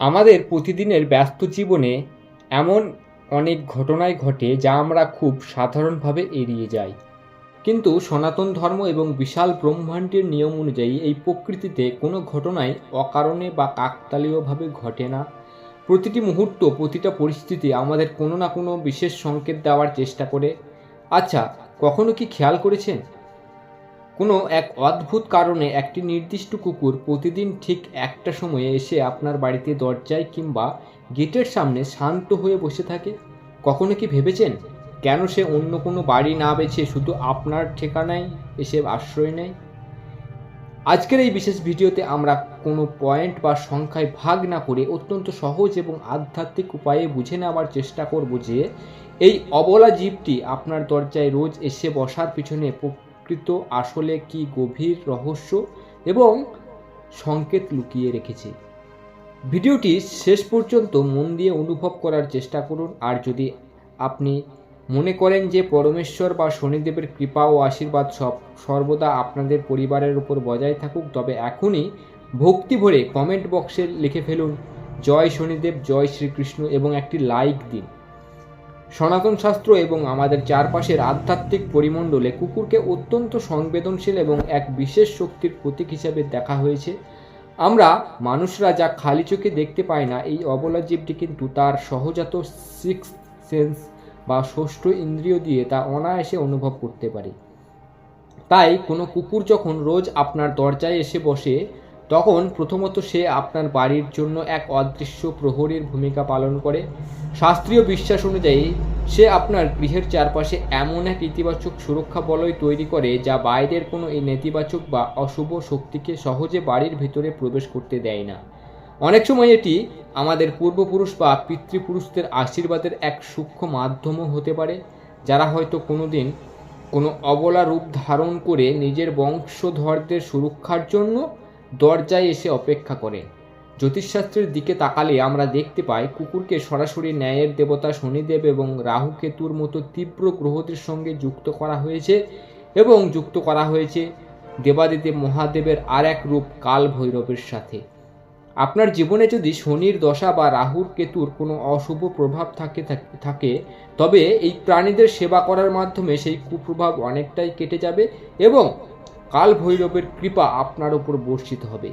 আমাদের প্রতিদিনের ব্যস্ত জীবনে এমন অনেক ঘটনাই ঘটে যা আমরা খুব সাধারণভাবে এড়িয়ে যাই। কিন্তু সনাতন ধর্ম এবং বিশাল ব্রহ্মাণ্ডের নিয়ম অনুযায়ী এই প্রকৃতিতে কোনো ঘটনাই অকারণে বা কাকতালীয়ভাবে ঘটে না। প্রতিটি মুহূর্ত, প্রতিটা পরিস্থিতি আমাদের কোনো না কোনো বিশেষ সংকেত দেওয়ার চেষ্টা করে। আচ্ছা, কখনো কি খেয়াল করেছেন কোনো এক অদ্ভুত কারণে একটি নির্দিষ্ট কুকুর প্রতিদিন ঠিক একটা সময়ে এসে আপনার বাড়িতে দরজায় কিংবা গেটের সামনে শান্ত হয়ে বসে থাকে? কখনো কি ভেবেছেন কেন সে অন্য কোনো বাড়ি না বেছে শুধু আপনার ঠিকানায় এসে আশ্রয় নেয়? আজকের এই বিশেষ ভিডিওতে আমরা কোনো পয়েন্ট বা সংখ্যায় ভাগ না করে অত্যন্ত সহজ এবং আধ্যাত্মিক উপায়ে বুঝে নেওয়ার চেষ্টা করব যে এই অবলা জীবটি আপনার দরজায় রোজ এসে বসার পিছনে প্রকৃত আসলে কি গভীর রহস্য এবং সংকেত লুকিয়ে রেখেছে। ভিডিওটি শেষ পর্যন্ত মন দিয়ে অনুভব করার চেষ্টা করুন। আর যদি আপনি মনে করেন যে পরমেশ্বর বা শনিদেবের কৃপা ও আশীর্বাদ সর্বদা আপনাদের পরিবারের উপর বজায় থাকুক, তবে এখনই ভক্তি ভরে কমেন্ট বক্সে লিখে ফেলুন জয় শনিদেব, জয় শ্রীকৃষ্ণ এবং একটি লাইক দিন। সনাতন শাস্ত্র এবং আমাদের চারপাশের আধ্যাত্মিক পরিমণ্ডলে কুকুরকে অত্যন্ত সংবেদনশীল এবং এক বিশেষ শক্তির প্রতীক হিসেবে দেখা হয়েছে। আমরা মানুষরা যা খালি চোখে দেখতে পাই না, এই অবলা জীবটি কিন্তু তার সহজাত সিক্সথ সেন্স বা ষষ্ঠ ইন্দ্রিয় দিয়ে তা অনায়াসে অনুভব করতে পারে। তাই কোনো কুকুর যখন রোজ আপনার দরজায় এসে বসে, তখন প্রথমত সে আপনার বাড়ির জন্য এক অদৃশ্য প্রহরীর ভূমিকা পালন করে। শাস্ত্রীয় বিশ্বাস অনুযায়ী সে আপনার গৃহের চারপাশে এমন এক ইতিবাচক সুরক্ষা বলয় তৈরি করে যা বাইরের কোনো এই নেতিবাচক বা অশুভ শক্তিকে সহজে বাড়ির ভিতরে প্রবেশ করতে দেয় না। অনেক সময় এটি আমাদের পূর্বপুরুষ বা পিতৃপুরুষদের আশীর্বাদের এক সূক্ষ্ম মাধ্যমও হতে পারে, যারা হয়তো কোনোদিন কোনো অবলা রূপ ধারণ করে নিজের বংশধরদের সুরক্ষার জন্য দরজায় এসে অপেক্ষা করেন। জ্যোতিষশাস্ত্রের দিকে তাকালে আমরা দেখতে পাই কুকুরকে সরাসরি ন্যায়ের দেবতা শনিদেব এবং রাহু কেতুর মতো তীব্র গ্রহদের সঙ্গে যুক্ত করা হয়েছে দেবাদিদেব মহাদেবের আর এক রূপ কাল ভৈরবের সাথে। আপনার জীবনে যদি শনির দশা বা রাহুর কেতুর কোনো অশুভ প্রভাব থাকে তবে এই প্রাণীদের সেবা করার মাধ্যমে সেই কুপ্রভাব অনেকটাই কেটে যাবে এবং কাল ভৈরবের কৃপা আপনার উপর বর্ষিত হবে।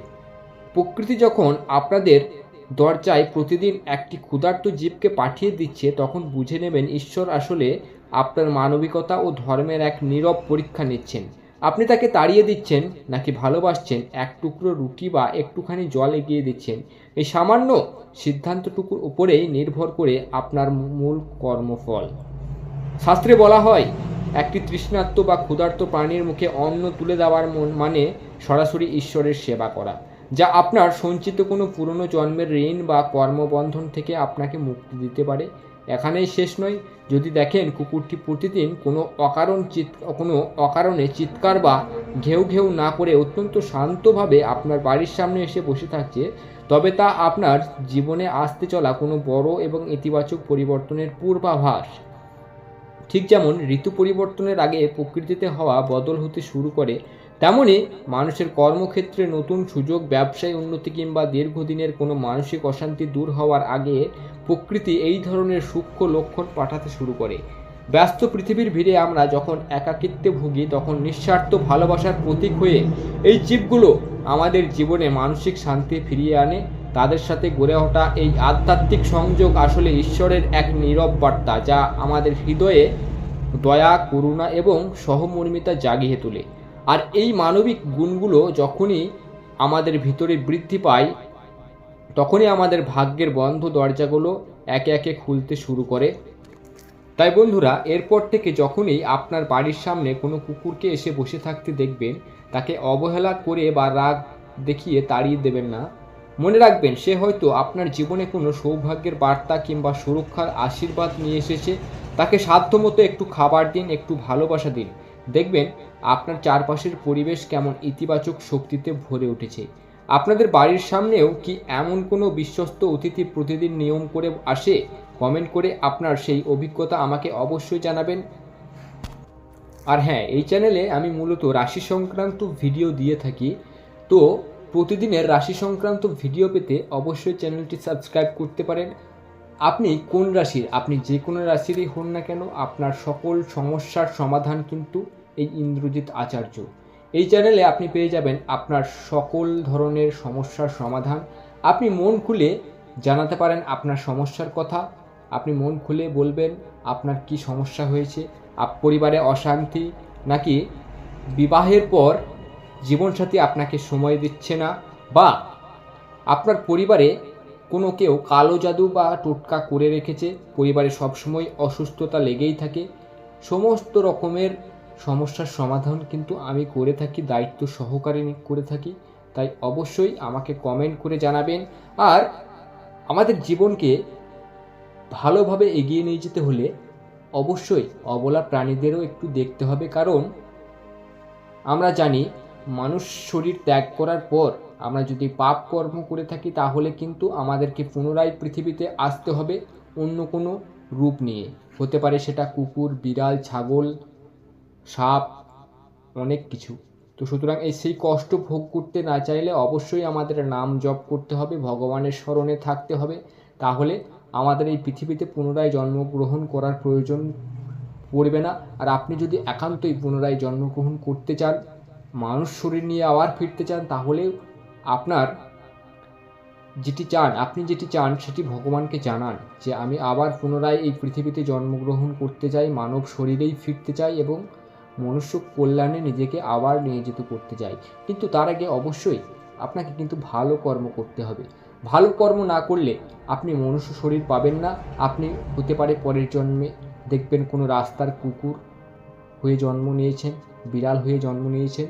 প্রকৃতি যখন আপনাদের দরজায় প্রতিদিন একটি ক্ষুধার্ত জীবকে পাঠিয়ে দিচ্ছে, তখন বুঝে নেবেন ঈশ্বর আসলে আপনার মানবিকতা ও ধর্মের এক নীরব পরীক্ষা নিচ্ছেন। আপনি তাকে তাড়িয়ে দিচ্ছেন নাকি ভালোবাসছেন, এক টুকরো রুটি বা একটুখানি জল এগিয়ে দিচ্ছেন, এই সামান্য সিদ্ধান্তটুকুর উপরেই নির্ভর করে আপনার মূল কর্মফল। শাস্ত্রে বলা হয় একটি তৃষ্ণার্ত বা ক্ষুধার্ত প্রাণীর মুখে অন্ন তুলে দেওয়ার মানে সরাসরি ঈশ্বরের সেবা করা, যা আপনার সঞ্চিত কোনো পুরনো জন্মের ঋণ বা কর্মবন্ধন থেকে আপনাকে মুক্তি দিতে পারে। এখানেই শেষ নয়, যদি দেখেন কুকুরটি প্রতিদিন কোনো অকারণে চিৎকার বা ঘেউ ঘেউ না করে অত্যন্ত শান্তভাবে আপনার বাড়ির সামনে এসে বসে থাকছে, তবে তা আপনার জীবনে আসতে চলা কোনো বড় এবং ইতিবাচক পরিবর্তনের পূর্বাভাস। ঠিক যেমন ঋতু পরিবর্তনের আগে প্রকৃতিতে হওয়া বদল হতে শুরু করে, তেমনি মানুষের কর্মক্ষেত্রে নতুন সুযোগ, ব্যবসায় উন্নতি কিংবা দীর্ঘদিনের কোনো মানসিক অশান্তি দূর হওয়ার আগে প্রকৃতি এই ধরনের সূক্ষ্ম লক্ষণ পাঠাতে শুরু করে। ব্যস্ত পৃথিবীর ভিড়ে আমরা যখন একাকিত্বে ভুগি, তখন নিঃস্বার্থ ভালোবাসার প্রতীক হয়ে এই জীবগুলো আমাদের জীবনে মানসিক শান্তি ফিরিয়ে আনে। তাদের সাথে গড়ে ওঠা এই আধ্যাত্মিক সংযোগ আসলে ঈশ্বরের এক নীরব বার্তা, যা আমাদের হৃদয়ে দয়া, করুণা এবং সহমর্মিতা জাগিয়ে তোলে। আর এই মানবিক গুণগুলো যখনই আমাদের ভিতরে বৃদ্ধি পায়, তখনই আমাদের ভাগ্যের বন্ধ দরজাগুলো একে একে খুলতে শুরু করে। তাই বন্ধুরা, এরপর থেকে যখনই আপনার বাড়ির সামনে কোনো কুকুরকে এসে বসে থাকতে দেখবেন, তাকে অবহেলা করে বা রাগ দেখিয়ে তাড়িয়ে দেবেন না। মনে রাখবেন, সে হয়তো আপনার জীবনে কোনো সৌভাগ্যের বার্তা কিংবা সুরক্ষার আশীর্বাদ নিয়ে এসেছে। তাকে সাধ্যমতো একটু খাবার দিন, একটু ভালোবাসা দিন। দেখবেন আপনার চারপাশের পরিবেশ কেমন ইতিবাচক শক্তিতে ভরে উঠেছে। আপনাদের বাড়ির সামনেও কি এমন কোনো বিশ্বস্ত অতিথি প্রতিদিন নিয়ম করে আসে? কমেন্ট করে আপনার সেই অভিজ্ঞতা আমাকে অবশ্যই জানাবেন। আর হ্যাঁ, এই চ্যানেলে আমি মূলত রাশি সংক্রান্ত ভিডিও দিয়ে থাকি, তো প্রতিদিনের রাশি সংক্রান্ত ভিডিও পেতে অবশ্যই চ্যানেলটি সাবস্ক্রাইব করতে পারেন। আপনি কোন রাশির, আপনি যে কোনো রাশিরই হন না কেন, আপনার সকল সমস্যার সমাধান কিন্তু এই ইন্দ্রজিৎ আচার্য। এই চ্যানেলে আপনি পেয়ে যাবেন আপনার সকল ধরনের সমস্যার সমাধান। আপনি মন খুলে জানাতে পারেন আপনার সমস্যার কথা, আপনি মন খুলে বলবেন আপনার কি সমস্যা হয়েছে, পরিবারে অশান্তি, নাকি বিবাহের পর জীবনসাথী আপনাকে সময় দিচ্ছে না, বা আপনার পরিবারে কোনো কেউ কালো জাদু বা টোটকা করে রেখেছে, পরিবারে সবসময় অসুস্থতা লেগেই থাকে। সমস্ত রকমের সমস্যার সমাধান কিন্তু আমি করে থাকি, দায়িত্ব সহকারে করে থাকি। তাই অবশ্যই আমাকে কমেন্ট করে জানাবেন। আর আমাদের জীবনকে ভালোভাবে এগিয়ে নিয়ে যেতে হলে অবশ্যই অবলা প্রাণীদেরও একটু দেখতে হবে, কারণ আমরা জানি মানুষ শরীর ত্যাগ করার পর আমরা যদি পাপ কর্ম করে থাকি তাহলে কিন্তু আমাদেরকে পুনরায় পৃথিবীতে আসতে হবে অন্য কোনো রূপ নিয়ে। হতে পারে সেটা কুকুর, বিড়াল, ছাগল, সাপ, অনেক কিছু। তো সুতরাং সেই কষ্ট ভোগ করতে না চাইলে অবশ্যই আমাদের নাম জপ করতে হবে, ভগবানের স্মরণে থাকতে হবে। তাহলে আমাদের এই পৃথিবীতে পুনরায় জন্মগ্রহণ করার প্রয়োজন পড়বে না। আর আপনি যদি একান্তই পুনরায় জন্মগ্রহণ করতে চান, মানুষ শরীর নিয়ে আবার ফিরতে চান, তাহলে আপনার আপনি যেটি চান সেটি ভগবানকে জানান যে আমি আবার পুনরায় এই পৃথিবীতে জন্মগ্রহণ করতে চাই, মানব শরীরেই ফিরতে চাই এবং মনুষ্য কল্যাণে নিজেকে আবার নিয়োজিত করতে চাই। কিন্তু তার আগে অবশ্যই আপনাকে কিন্তু ভালো কর্ম করতে হবে। ভালো কর্ম না করলে আপনি মনুষ্য শরীর পাবেন না। আপনি হতে পারে পরের জন্মে দেখবেন কোনো রাস্তার কুকুর হয়ে জন্ম নিয়েছেন, বিড়াল হয়ে জন্ম নিয়েছেন।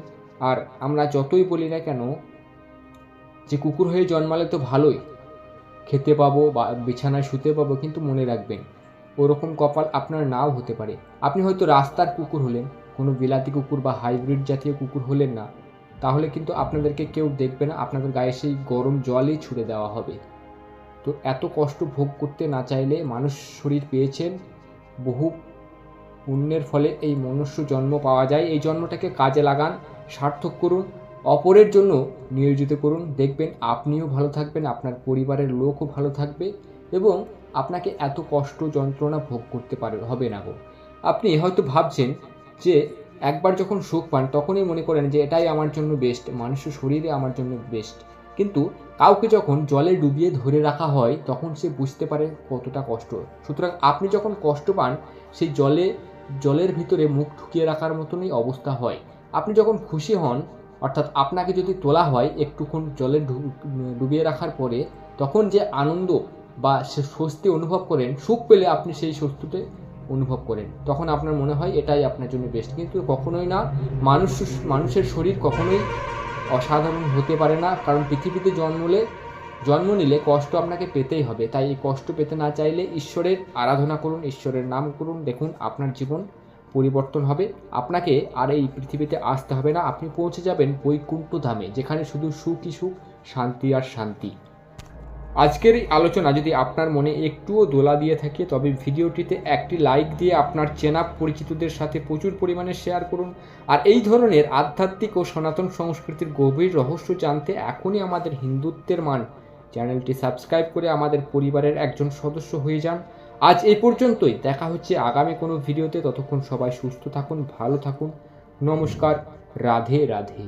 আর আমরা যতই বলি না কেন যে কুকুর হয়ে জন্মালে তো ভালোই, খেতে পাবো বা বিছানায় শুতে পাবো, কিন্তু মনে রাখবেন ওরকম কপাল আপনার নাও হতে পারে। আপনি হয়তো রাস্তার কুকুর হলেন, কোনো বিলাতি কুকুর বা হাইব্রিড জাতীয় কুকুর হলেন না, তাহলে কিন্তু আপনাদেরকে কেউ দেখবে না, আপনাদের গায়ে সেই গরম জলই ছুড়ে দেওয়া হবে। তো এত কষ্ট ভোগ করতে না চাইলে, মানুষ শরীর পেয়েছেন, বহু পুণ্যের ফলে এই মনুষ্য জন্ম পাওয়া যায়। এই জন্মটাকে কাজে লাগান, সার্থক করুন, অপরের জন্য নিয়োজিত করুন। দেখবেন আপনিও ভালো থাকবেন, আপনার পরিবারের লোকও ভালো থাকবে এবং আপনাকে এত কষ্ট যন্ত্রণা ভোগ করতে হবে না গো। আপনি হয়তো ভাবছেন যে একবার যখন সুখ পান তখনই মনে করেন যে এটাই আমার জন্য বেস্ট, মানুষের শরীরে আমার জন্য বেস্ট। কিন্তু কাউকে যখন জলে ডুবিয়ে ধরে রাখা হয় তখন সে বুঝতে পারে কতটা কষ্ট। সুতরাং আপনি যখন কষ্ট পান সেই জলের ভিতরে মুখ ঢুকিয়ে রাখার মতনই অবস্থা হয়। আপনি যখন খুশি হন, অর্থাৎ আপনাকে যদি তোলা হয় একটুক্ষণ জলে ডুবিয়ে রাখার পরে, তখন যে আনন্দ বা সে স্বস্তি অনুভব করেন, সুখ পেলে আপনি সেই স্বস্তিতে অনুভব করেন, তখন আপনার মনে হয় এটাই আপনার জন্য বেস্ট। কিন্তু কখনোই না, মানুষের শরীর কখনোই অসাধারণ হতে পারে না, কারণ পৃথিবীতে জন্ম নিলে কষ্ট আপনাকে পেতেই হবে। তাই এই কষ্ট পেতে না চাইলে ঈশ্বরের আরাধনা করুন, ঈশ্বরের নাম করুন, দেখুন আপনার জীবন পরিবর্তন হবে। আপনাকে আর এই পৃথিবীতে আসতে হবে না, আপনি পৌঁছে যাবেন বৈকুণ্ঠ ধামে, যেখানে শুধু সুখই সুখ, শান্তি আর শান্তি। আজকের এই আলোচনা যদি আপনার মনে একটুও দোলা দিয়ে থাকে তবে ভিডিওটিতে একটি লাইক দিয়ে আপনার চেনা পরিচিতদের সাথে প্রচুর পরিমাণে শেয়ার করুন। আর এই ধরনের আধ্যাত্মিক ও সনাতন সংস্কৃতির গভীর রহস্য জানতে এখনই আমাদের হিন্দুত্বের মান চ্যানেলটি সাবস্ক্রাইব করে আমাদের পরিবারের একজন সদস্য হয়ে যান। আজ এই পর্যন্তই, দেখা হচ্ছে আগামী কোনো ভিডিওতে। ততক্ষণ সবাই সুস্থ থাকুন, ভালো থাকুন। নমস্কার, রাধে রাধে।